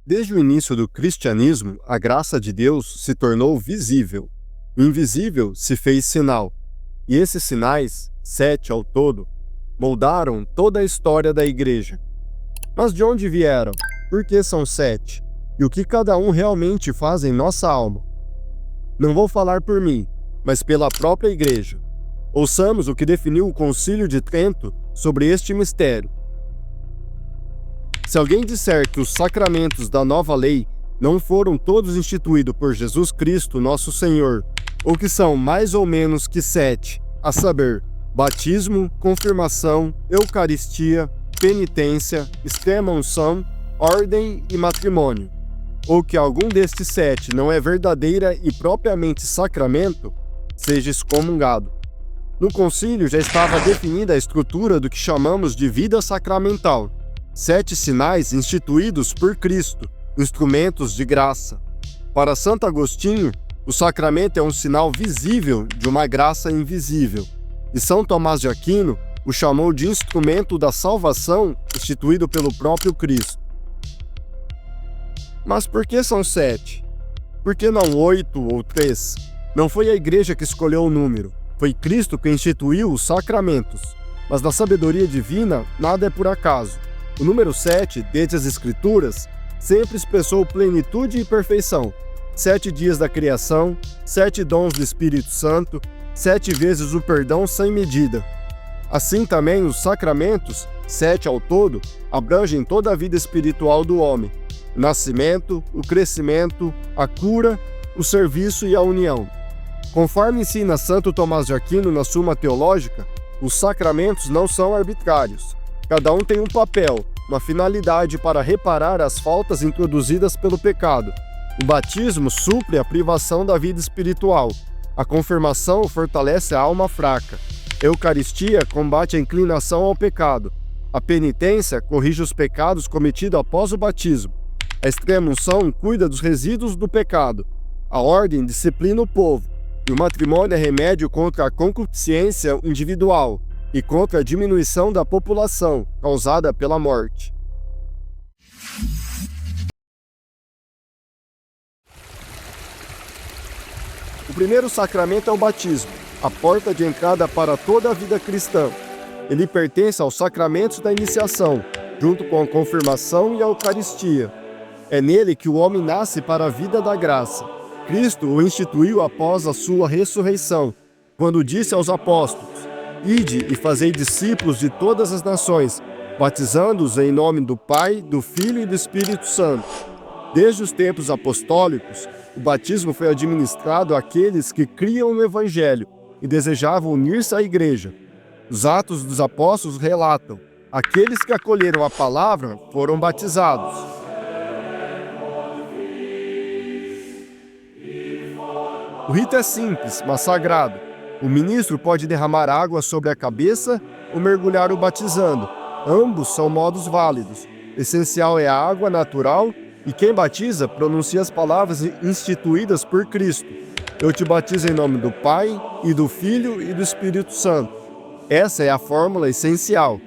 Desde o início do cristianismo, a graça de Deus se tornou visível. O invisível se fez sinal. E esses sinais, 7 ao todo, moldaram toda a história da igreja. Mas de onde vieram? Por que são 7? E o que cada um realmente faz em nossa alma? Não vou falar por mim, mas pela própria igreja. Ouçamos o que definiu o Concílio de Trento sobre este mistério. Se alguém disser que os sacramentos da nova lei não foram todos instituídos por Jesus Cristo, nosso Senhor, ou que são mais ou menos que 7, a saber, batismo, confirmação, eucaristia, penitência, extrema-unção, ordem e matrimônio, ou que algum destes 7 não é verdadeira e propriamente sacramento, seja excomungado. No concílio já estava definida a estrutura do que chamamos de vida sacramental, 7 sinais instituídos por Cristo, instrumentos de graça. Para Santo Agostinho, o sacramento é um sinal visível de uma graça invisível, e São Tomás de Aquino o chamou de instrumento da salvação instituído pelo próprio Cristo. Mas por que são 7? Por que não 8 ou 3? Não foi a igreja que escolheu o número, foi Cristo que instituiu os sacramentos. Mas na sabedoria divina, nada é por acaso. O número 7, desde as Escrituras, sempre expressou plenitude e perfeição. 7 dias da criação, 7 dons do Espírito Santo, 7 vezes o perdão sem medida. Assim também os sacramentos, 7 ao todo, abrangem toda a vida espiritual do homem: o nascimento, o crescimento, a cura, o serviço e a união. Conforme ensina Santo Tomás de Aquino na Suma Teológica, os sacramentos não são arbitrários. Cada um tem um papel, uma finalidade para reparar as faltas introduzidas pelo pecado. O batismo supre a privação da vida espiritual. A confirmação fortalece a alma fraca. A Eucaristia combate a inclinação ao pecado. A penitência corrige os pecados cometidos após o batismo. A extrema-unção cuida dos resíduos do pecado. A ordem disciplina o povo. E o matrimônio é remédio contra a concupiscência individual e contra a diminuição da população causada pela morte. O primeiro sacramento é o batismo, a porta de entrada para toda a vida cristã. Ele pertence aos sacramentos da iniciação, junto com a confirmação e a Eucaristia. É nele que o homem nasce para a vida da graça. Cristo o instituiu após a sua ressurreição, quando disse aos apóstolos: Ide e fazei discípulos de todas as nações, batizando-os em nome do Pai, do Filho e do Espírito Santo. Desde os tempos apostólicos, o batismo foi administrado àqueles que criam no Evangelho e desejavam unir-se à Igreja. Os Atos dos Apóstolos relatam: aqueles que acolheram a palavra foram batizados. O rito é simples, mas sagrado. O ministro pode derramar água sobre a cabeça ou mergulhar o batizando. Ambos são modos válidos. Essencial é a água natural e quem batiza pronuncia as palavras instituídas por Cristo. Eu te batizo em nome do Pai, e do Filho e do Espírito Santo. Essa é a fórmula essencial.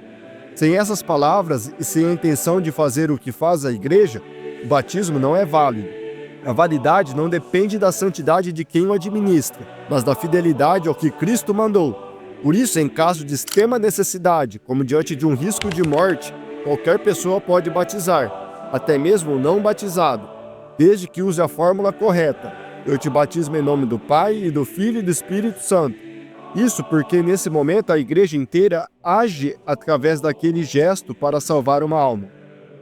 Sem essas palavras e sem a intenção de fazer o que faz a Igreja, o batismo não é válido. A validade não depende da santidade de quem o administra, mas da fidelidade ao que Cristo mandou. Por isso, em caso de extrema necessidade, como diante de um risco de morte, qualquer pessoa pode batizar, até mesmo o não batizado, desde que use a fórmula correta. Eu te batismo em nome do Pai, e do Filho e do Espírito Santo. Isso porque nesse momento a igreja inteira age através daquele gesto para salvar uma alma.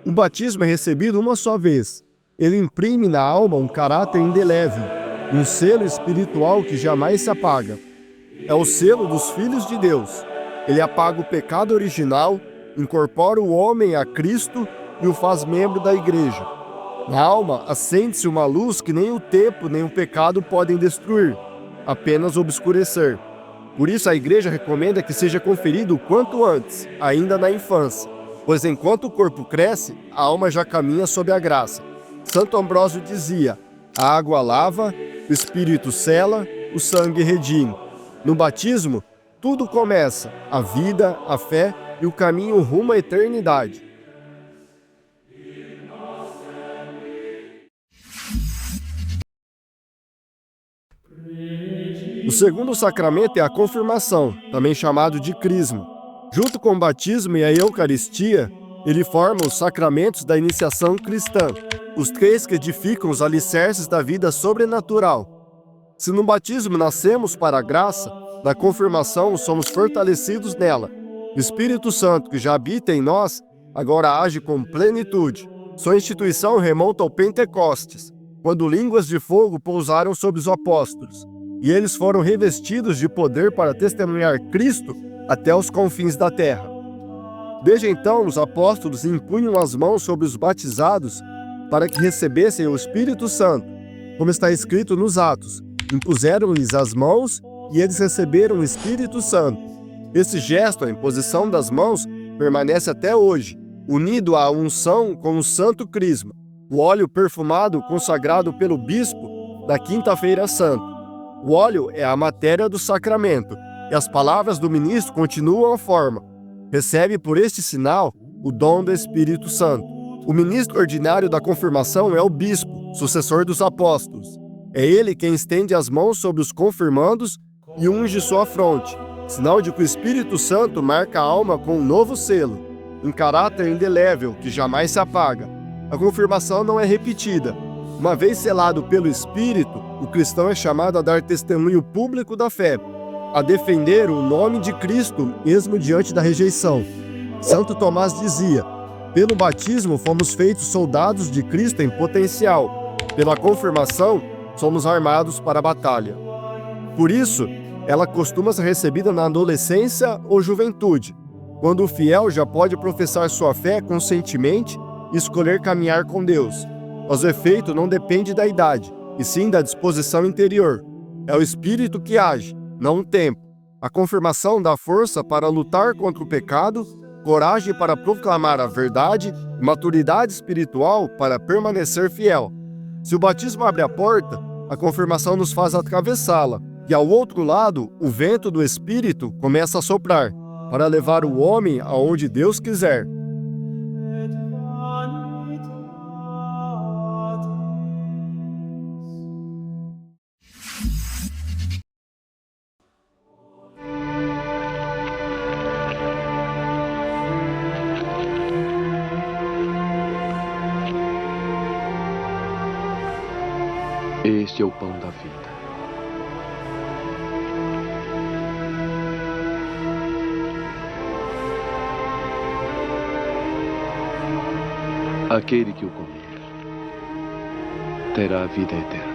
O batismo é recebido uma só vez. Ele imprime na alma um caráter indelével, um selo espiritual que jamais se apaga. É o selo dos filhos de Deus. Ele apaga o pecado original, incorpora o homem a Cristo e o faz membro da igreja. Na alma acende-se uma luz que nem o tempo nem o pecado podem destruir, apenas obscurecer. Por isso a igreja recomenda que seja conferido o quanto antes, ainda na infância, pois enquanto o corpo cresce, a alma já caminha sob a graça. Santo Ambrósio dizia: a água lava, o Espírito sela, o sangue redime. No batismo, tudo começa, a vida, a fé e o caminho rumo à eternidade. O segundo sacramento é a confirmação, também chamado de crisma. Junto com o batismo e a Eucaristia, ele forma os sacramentos da iniciação cristã, os três que edificam os alicerces da vida sobrenatural. Se no batismo nascemos para a graça, na confirmação somos fortalecidos nela. O Espírito Santo, que já habita em nós, agora age com plenitude. Sua instituição remonta ao Pentecostes, quando línguas de fogo pousaram sobre os apóstolos, e eles foram revestidos de poder para testemunhar Cristo até os confins da terra. Desde então, os apóstolos impunham as mãos sobre os batizados para que recebessem o Espírito Santo, como está escrito nos Atos. Impuseram-lhes as mãos e eles receberam o Espírito Santo. Esse gesto, a imposição das mãos, permanece até hoje, unido à unção com o Santo Crisma, o óleo perfumado consagrado pelo bispo da Quinta-feira Santa. O óleo é a matéria do sacramento, e as palavras do ministro continuam a forma. Recebe por este sinal o dom do Espírito Santo. O ministro ordinário da confirmação é o bispo, sucessor dos apóstolos. É ele quem estende as mãos sobre os confirmandos e unge sua fronte, sinal de que o Espírito Santo marca a alma com um novo selo, em caráter indelével que jamais se apaga. A confirmação não é repetida. Uma vez selado pelo Espírito, o cristão é chamado a dar testemunho público da fé, a defender o nome de Cristo mesmo diante da rejeição. Santo Tomás dizia: pelo batismo fomos feitos soldados de Cristo em potencial. Pela confirmação, somos armados para a batalha. Por isso, ela costuma ser recebida na adolescência ou juventude, quando o fiel já pode professar sua fé conscientemente e escolher caminhar com Deus. Mas o efeito não depende da idade, e sim da disposição interior. É o Espírito que age, não o tempo. A confirmação dá força para lutar contra o pecado, coragem para proclamar a verdade e maturidade espiritual para permanecer fiel. Se o batismo abre a porta, a confirmação nos faz atravessá-la, e ao outro lado, o vento do Espírito começa a soprar, para levar o homem aonde Deus quiser. Este é o pão da vida. Aquele que o comer terá a vida eterna.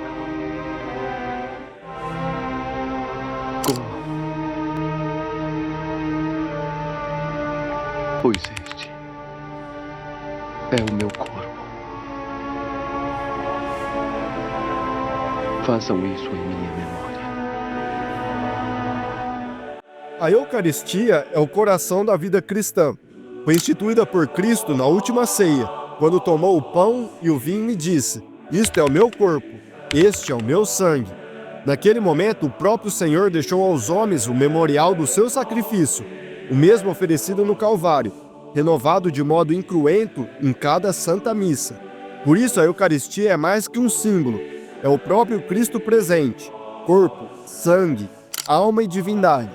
Comam, pois este é o meu corpo. Façam isso em minha memória. A Eucaristia é o coração da vida cristã. Foi instituída por Cristo na última ceia, quando tomou o pão e o vinho e disse: isto é o meu corpo, este é o meu sangue. Naquele momento, o próprio Senhor deixou aos homens o memorial do seu sacrifício, o mesmo oferecido no Calvário, renovado de modo incruento em cada Santa Missa. Por isso, a Eucaristia é mais que um símbolo, é o próprio Cristo presente, corpo, sangue, alma e divindade.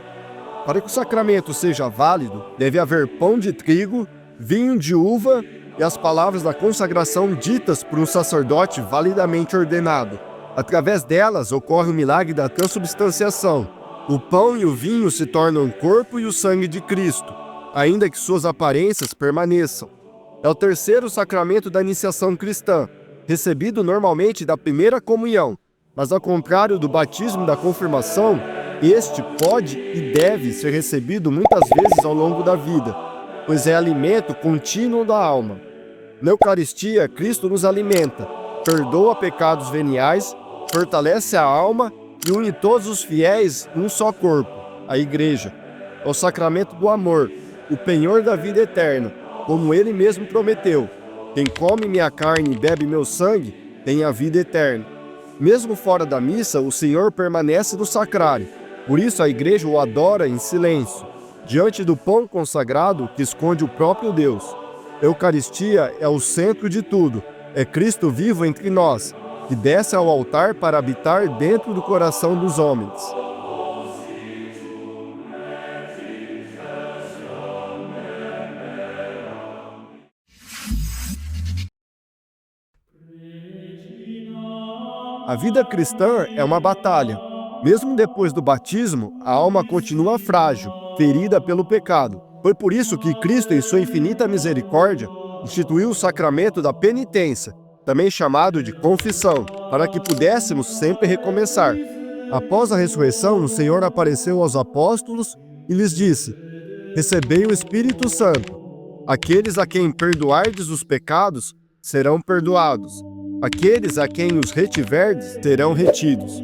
Para que o sacramento seja válido, deve haver pão de trigo, vinho de uva e as palavras da consagração ditas por um sacerdote validamente ordenado. Através delas ocorre o milagre da transubstanciação. O pão e o vinho se tornam o corpo e o sangue de Cristo, ainda que suas aparências permaneçam. É o terceiro sacramento da iniciação cristã, recebido normalmente da primeira comunhão, mas ao contrário do batismo e da confirmação, este pode e deve ser recebido muitas vezes ao longo da vida, pois é alimento contínuo da alma. Na Eucaristia, Cristo nos alimenta, perdoa pecados veniais, fortalece a alma e une todos os fiéis em um só corpo, a Igreja. É o sacramento do amor, o penhor da vida eterna, como ele mesmo prometeu: quem come minha carne e bebe meu sangue tem a vida eterna. Mesmo fora da missa, o Senhor permanece no sacrário. Por isso a Igreja o adora em silêncio, diante do pão consagrado que esconde o próprio Deus. A Eucaristia é o centro de tudo. É Cristo vivo entre nós, que desce ao altar para habitar dentro do coração dos homens. A vida cristã é uma batalha. Mesmo depois do batismo, a alma continua frágil, ferida pelo pecado. Foi por isso que Cristo, em sua infinita misericórdia, instituiu o sacramento da penitência, também chamado de confissão, para que pudéssemos sempre recomeçar. Após a ressurreição, o Senhor apareceu aos apóstolos e lhes disse: recebei o Espírito Santo. Aqueles a quem perdoardes os pecados serão perdoados. Aqueles a quem os retiverdes serão retidos.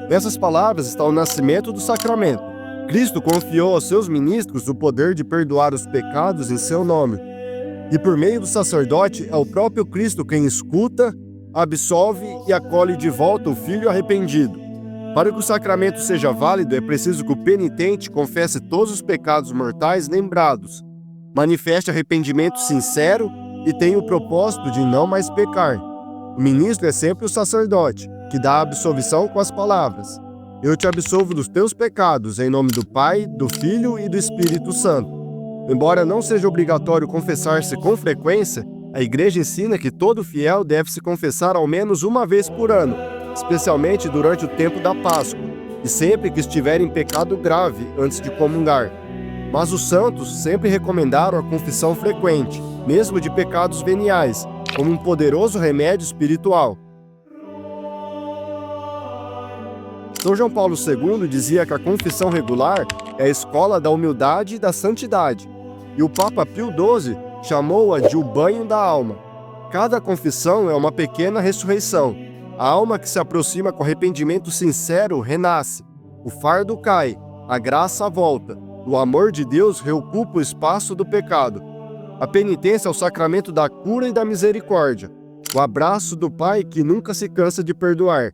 Nessas palavras está o nascimento do sacramento. Cristo confiou aos seus ministros o poder de perdoar os pecados em seu nome. E por meio do sacerdote é o próprio Cristo quem escuta, absolve e acolhe de volta o filho arrependido. Para que o sacramento seja válido, é preciso que o penitente confesse todos os pecados mortais lembrados, manifeste arrependimento sincero e tenha o propósito de não mais pecar. O ministro é sempre o sacerdote, que dá a absolvição com as palavras: eu te absolvo dos teus pecados, em nome do Pai, do Filho e do Espírito Santo. Embora não seja obrigatório confessar-se com frequência, a Igreja ensina que todo fiel deve se confessar ao menos uma vez por ano, especialmente durante o tempo da Páscoa, e sempre que estiver em pecado grave antes de comungar. Mas os santos sempre recomendaram a confissão frequente, mesmo de pecados veniais, como um poderoso remédio espiritual. São João Paulo II dizia que a confissão regular é a escola da humildade e da santidade, e o Papa Pio XII chamou-a de o banho da alma. Cada confissão é uma pequena ressurreição. A alma que se aproxima com arrependimento sincero renasce. O fardo cai, a graça volta, o amor de Deus reocupa o espaço do pecado. A penitência é o sacramento da cura e da misericórdia, o abraço do Pai que nunca se cansa de perdoar.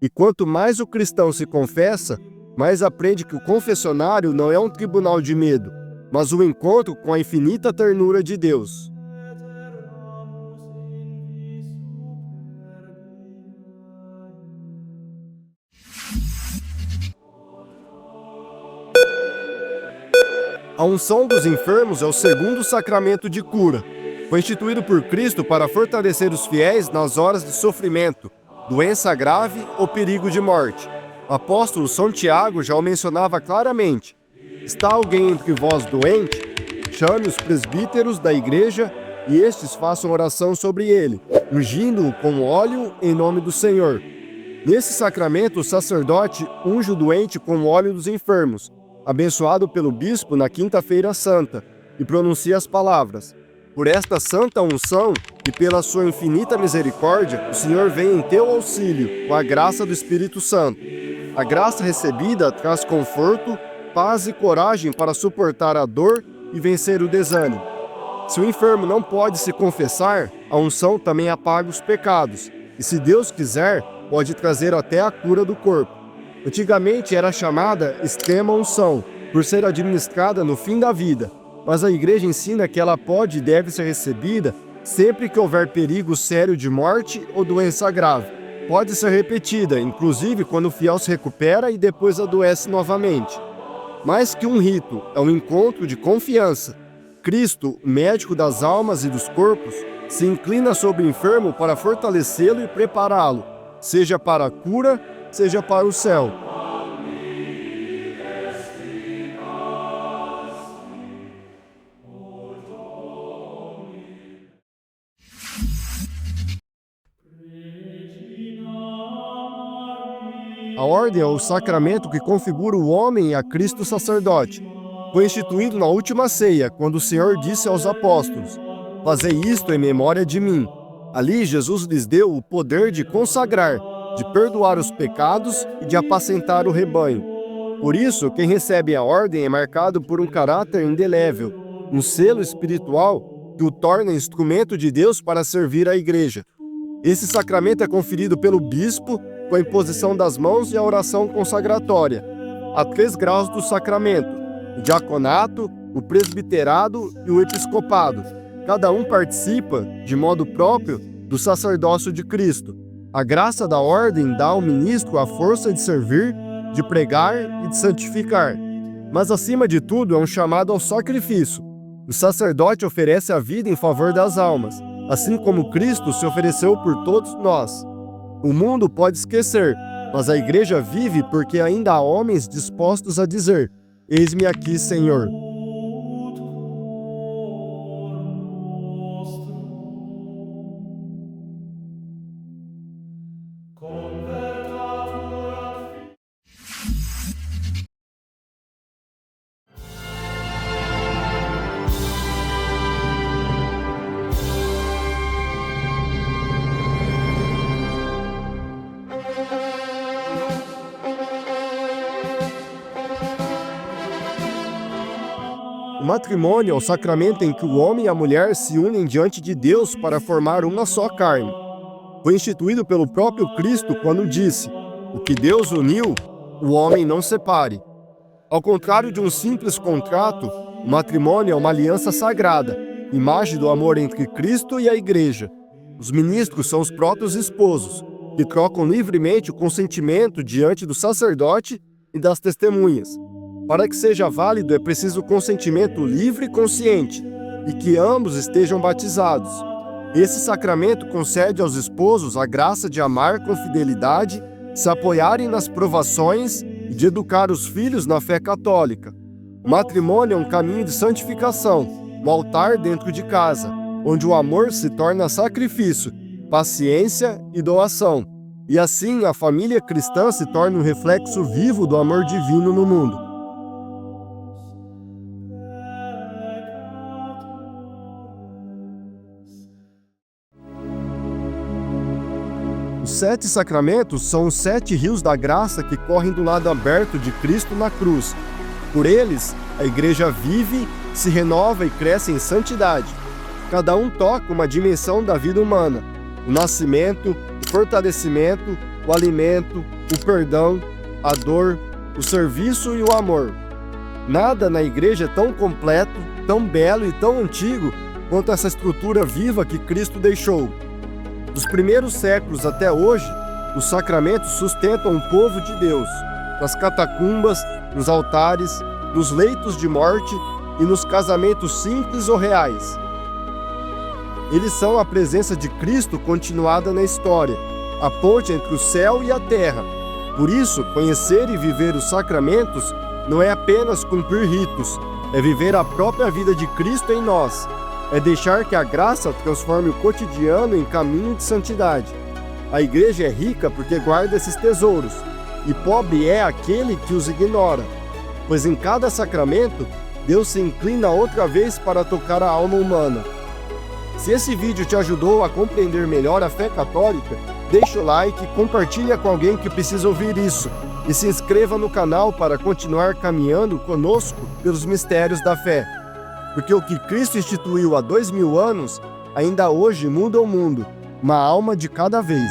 E quanto mais o cristão se confessa, mais aprende que o confessionário não é um tribunal de medo, mas um encontro com a infinita ternura de Deus. A unção dos enfermos é o segundo sacramento de cura. Foi instituído por Cristo para fortalecer os fiéis nas horas de sofrimento, doença grave ou perigo de morte. O apóstolo São Tiago já o mencionava claramente: está alguém entre vós doente? Chame os presbíteros da igreja e estes façam oração sobre ele, ungindo-o com óleo em nome do Senhor. Nesse sacramento, o sacerdote unge o doente com o óleo dos enfermos, abençoado pelo bispo na quinta-feira santa, e pronuncia as palavras: por esta santa unção e pela sua infinita misericórdia, o Senhor vem em teu auxílio, com a graça do Espírito Santo. A graça recebida traz conforto, paz e coragem para suportar a dor e vencer o desânimo. Se o enfermo não pode se confessar, a unção também apaga os pecados, e se Deus quiser, pode trazer até a cura do corpo. Antigamente era chamada extrema unção, por ser administrada no fim da vida, mas a Igreja ensina que ela pode e deve ser recebida sempre que houver perigo sério de morte ou doença grave. Pode ser repetida, inclusive quando o fiel se recupera e depois adoece novamente. Mais que um rito, é um encontro de confiança. Cristo, médico das almas e dos corpos, se inclina sobre o enfermo para fortalecê-lo e prepará-lo, seja para a cura, seja para o céu. A ordem é o sacramento que configura o homem a Cristo sacerdote. Foi instituído na última ceia, quando o Senhor disse aos apóstolos: fazei isto em memória de mim. Ali Jesus lhes deu o poder de consagrar, de perdoar os pecados e de apacentar o rebanho. Por isso, quem recebe a ordem é marcado por um caráter indelével, um selo espiritual que o torna instrumento de Deus para servir a Igreja. Esse sacramento é conferido pelo bispo com a imposição das mãos e a oração consagratória. Há 3 graus do sacramento: o diaconato, o presbiterado e o episcopado. Cada um participa, de modo próprio, do sacerdócio de Cristo. A graça da ordem dá ao ministro a força de servir, de pregar e de santificar. Mas, acima de tudo, é um chamado ao sacrifício. O sacerdote oferece a vida em favor das almas, assim como Cristo se ofereceu por todos nós. O mundo pode esquecer, mas a igreja vive porque ainda há homens dispostos a dizer: eis-me aqui, Senhor. O matrimônio é o sacramento em que o homem e a mulher se unem diante de Deus para formar uma só carne. Foi instituído pelo próprio Cristo quando disse: o que Deus uniu, o homem não separe. Ao contrário de um simples contrato, o matrimônio é uma aliança sagrada, imagem do amor entre Cristo e a Igreja. Os ministros são os próprios esposos, que trocam livremente o consentimento diante do sacerdote e das testemunhas. Para que seja válido, é preciso consentimento livre e consciente, e que ambos estejam batizados. Esse sacramento concede aos esposos a graça de amar com fidelidade, se apoiarem nas provações e de educar os filhos na fé católica. O matrimônio é um caminho de santificação, um altar dentro de casa, onde o amor se torna sacrifício, paciência e doação. E assim a família cristã se torna um reflexo vivo do amor divino no mundo. Os 7 sacramentos são os 7 rios da graça que correm do lado aberto de Cristo na cruz. Por eles, a Igreja vive, se renova e cresce em santidade. Cada um toca uma dimensão da vida humana: o nascimento, o fortalecimento, o alimento, o perdão, a dor, o serviço e o amor. Nada na Igreja é tão completo, tão belo e tão antigo quanto essa estrutura viva que Cristo deixou. Dos primeiros séculos até hoje, os sacramentos sustentam o povo de Deus, nas catacumbas, nos altares, nos leitos de morte e nos casamentos simples ou reais. Eles são a presença de Cristo continuada na história, a ponte entre o céu e a terra. Por isso, conhecer e viver os sacramentos não é apenas cumprir ritos, é viver a própria vida de Cristo em nós. É deixar que a graça transforme o cotidiano em caminho de santidade. A Igreja é rica porque guarda esses tesouros, e pobre é aquele que os ignora, pois em cada sacramento, Deus se inclina outra vez para tocar a alma humana. Se esse vídeo te ajudou a compreender melhor a fé católica, deixa o like, compartilha com alguém que precisa ouvir isso, e se inscreva no canal para continuar caminhando conosco pelos mistérios da fé. Porque o que Cristo instituiu há 2000 anos, ainda hoje muda o mundo, uma alma de cada vez.